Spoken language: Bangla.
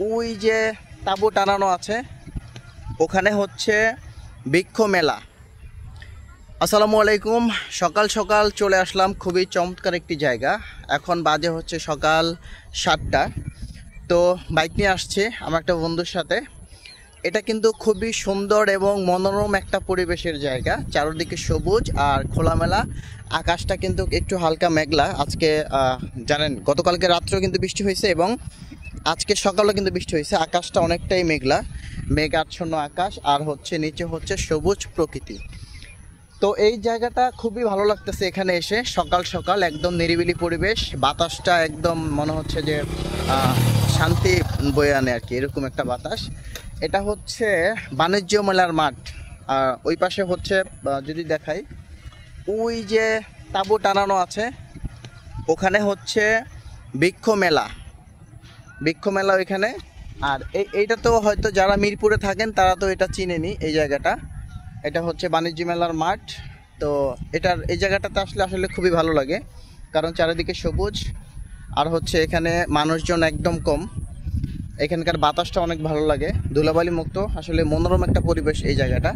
ওই যে তাঁবু টানানো আছে, ওখানে হচ্ছে বৃক্ষ মেলা। আসসালামু আলাইকুম। সকাল সকাল চলে আসলাম খুবই চমৎকার একটি জায়গা। এখন বাজে হচ্ছে সকাল 7টা। তো বাইক নিয়ে আসছে আমার একটা বন্ধুর সাথে। এটা কিন্তু খুবই সুন্দর এবং মনোরম একটা পরিবেশের জায়গা, চারদিকে সবুজ আর খোলামেলা। আকাশটা কিন্তু একটু হালকা মেঘলা আজকে। জানেন গতকালকে রাত্রেও কিন্তু বৃষ্টি হয়েছে এবং আজকে সকালেও কিন্তু বৃষ্টি হয়েছে। আকাশটা অনেকটাই মেঘলা, মেঘ আচ্ছন্ন আকাশ, আর হচ্ছে নিচে হচ্ছে সবুজ প্রকৃতি। তো এই জায়গাটা খুবই ভালো লাগতেছে এখানে এসে। সকাল সকাল একদম নিরিবিলি পরিবেশ, বাতাসটা একদম মনে হচ্ছে যে শান্তি বয়ে আনে আর কি, এরকম একটা বাতাস। এটা হচ্ছে বাণিজ্য মেলার মাঠ। আর ওই পাশে হচ্ছে যদি দেখাই, ওই যে তাঁবু টানানো আছে, ওখানে হচ্ছে বৃক্ষ মেলা। বৃক্ষ মেলা ওইখানে। আর এইটা তো হয়তো যারা মিরপুরে থাকেন তারা তো এটা চিনেনি এই জায়গাটা। এটা হচ্ছে বাণিজ্য মেলার মাঠ। তো এই জায়গাটাতে আসলে আসলে খুবই ভালো লাগে, কারণ চারিদিকে সবুজ আর হচ্ছে এখানে মানুষজন একদম কম। এখানকার বাতাসটা অনেক ভালো লাগে, ধুলাবালি মুক্ত, আসলে মনোরম একটা পরিবেশ এই জায়গাটা।